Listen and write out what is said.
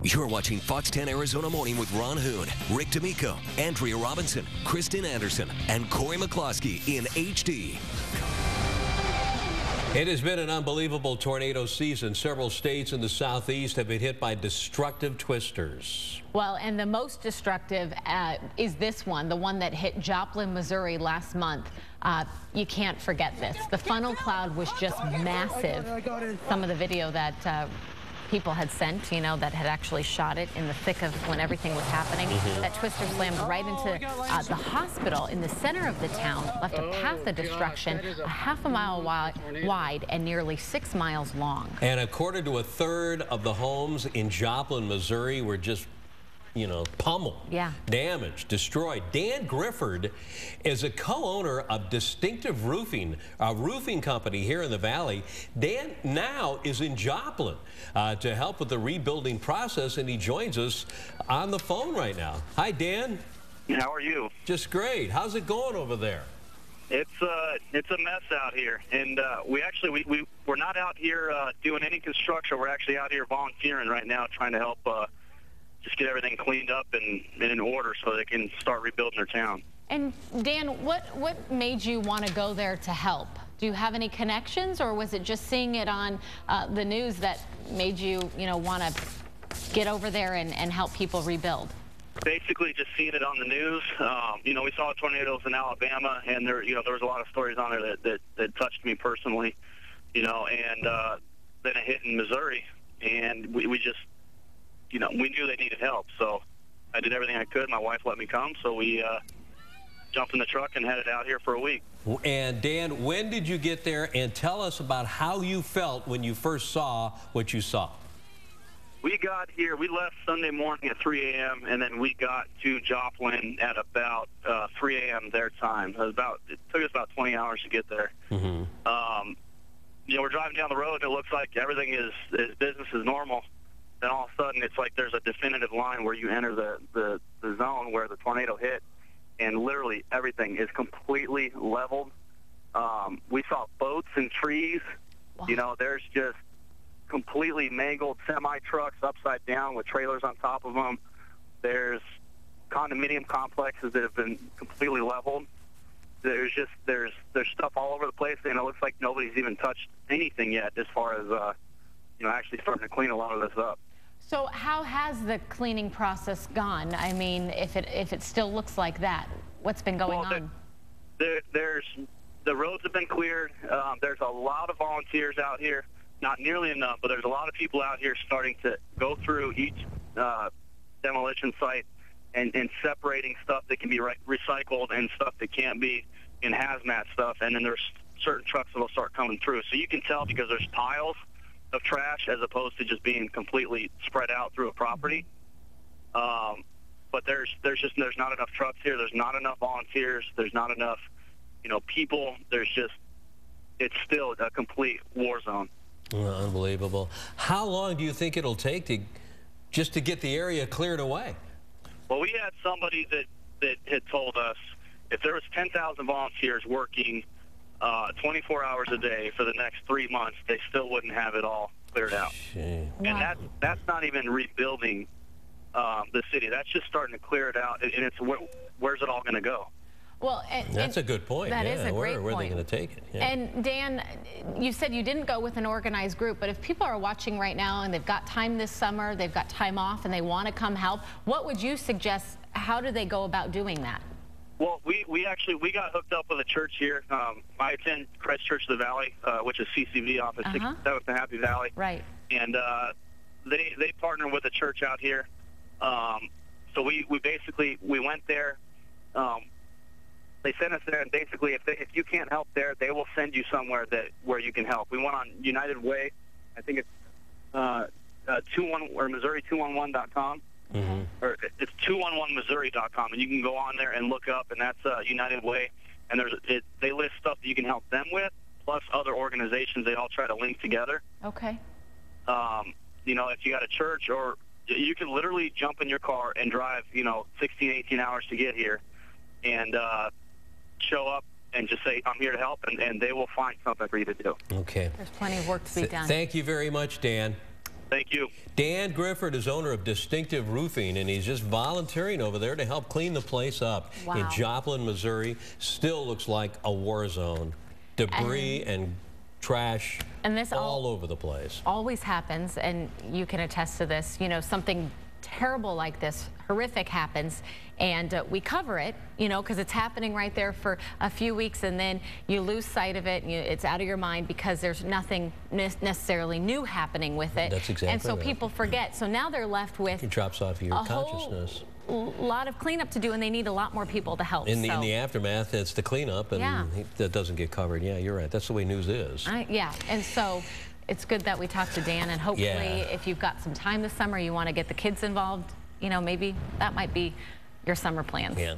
You're watching Fox 10 Arizona Morning with Ron Hoon, Rick D'Amico, Andrea Robinson, Kristen Anderson, and Corey McCloskey in HD. It has been an unbelievable tornado season. Several states in the southeast have been hit by destructive twisters. Well, and the most destructive is this one, the one that hit Joplin, Missouri last month. You can't forget this. The funnel cloud was just massive. Some of the video that people had sent, you know, that had actually shot it in the thick of when everything was happening. That twister slammed right into the hospital in the center of the town, left a path of destruction a half a mile wide and nearly 6 miles long. And according to a third of the homes in Joplin, Missouri, were just, you know, pummeled, damaged, destroyed. Dan Grifford is a co-owner of Distinctive Roofing, a roofing company here in the Valley. Dan now is in Joplin to help with the rebuilding process, and he joins us on the phone right now. Hi, Dan. How are you? Just great. How's it going over there? It's a mess out here, and we're not out here doing any construction. We're actually out here volunteering right now, trying to help just get everything cleaned up and in order so they can start rebuilding their town. And Dan, what made you want to go there to help? Do you have any connections, or was it just seeing it on the news that made you, want to get over there and help people rebuild? Basically, just seeing it on the news. We saw tornadoes in Alabama, and there was a lot of stories on there that touched me personally. And then it hit in Missouri, and we just. We knew they needed help, so I did everything I could. My wife let me come, so we jumped in the truck and headed out here for a week. And Dan, when did you get there? And tell us about how you felt when you first saw what you saw. We got here, we left Sunday morning at 3 a.m., and then we got to Joplin at about 3 a.m. their time. It took us about 20 hours to get there. Mm-hmm. We're driving down the road, and it looks like everything is business as normal. Then all of a sudden, it's like there's a definitive line where you enter the zone where the tornado hit, and literally everything is completely leveled. We saw boats and trees. Wow. There's just completely mangled semi-trucks upside down with trailers on top of them. There's condominium complexes that have been completely leveled. There's stuff all over the place, and it looks like nobody's even touched anything yet as far as actually starting to clean a lot of this up. So how has the cleaning process gone? I mean, if it still looks like that, what's been going on? The roads have been cleared. There's a lot of volunteers out here. Not nearly enough, but there's a lot of people out here starting to go through each demolition site and separating stuff that can be recycled and stuff that can't be, in hazmat stuff. And then there's certain trucks that will start coming through. So you can tell because there's piles of trash as opposed to just being completely spread out through a property. But there's not enough trucks here. There's not enough volunteers. There's not enough, people. It's still a complete war zone. Unbelievable. How long do you think it'll take just to get the area cleared away? Well, we had somebody that had told us if there was 10,000 volunteers working 24 hours a day for the next 3 months, they still wouldn't have it all cleared out. Wow. And that's not even rebuilding the city. That's just starting to clear it out. And it's where's it all going to go? Well, that's a good point. That is a great point. Where are they going to take it? Yeah. And Dan, you said you didn't go with an organized group, but if people are watching right now and they've got time this summer, they've got time off, and they want to come help, what would you suggest? How do they go about doing that? Well, we got hooked up with a church here. I attend Christ Church of the Valley, which is CCV office, 67th and Happy Valley. Right. And they partner with a church out here. So we went there. They sent us there, and basically, if you can't help there, they will send you somewhere where you can help. We went on United Way. I think it's Missouri211.com. Mm-hmm. Or it's 211missouri.com, and you can go on there and look up, and that's United Way. And they list stuff that you can help them with, plus other organizations. They all try to link together. Okay. If you got a church, or you can literally jump in your car and drive, 16, 18 hours to get here, and show up and just say, I'm here to help, and they will find something for you to do. Okay. There's plenty of work to be done. Thank you very much, Dan. Thank you. Dan Grifford is owner of Distinctive Roofing, and he's just volunteering over there to help clean the place up. Wow. In Joplin, Missouri. Still looks like a war zone. Debris and trash and this all over the place. Always happens, and you can attest to this. You know, something terrible like this, horrific, happens, and we cover it, you know, because it's happening right there for a few weeks, and then you lose sight of it, and it's out of your mind because there's nothing necessarily new happening with it. That's exactly And so right. people forget. So now they're left with It drops off your consciousness. A lot of cleanup to do, and they need a lot more people to help. In the aftermath, it's the cleanup, and that doesn't get covered. Yeah, you're right. That's the way news is. Yeah, and so it's good that we talked to Dan, and hopefully if you've got some time this summer, you want to get the kids involved, you know, maybe that might be your summer plans. Yeah.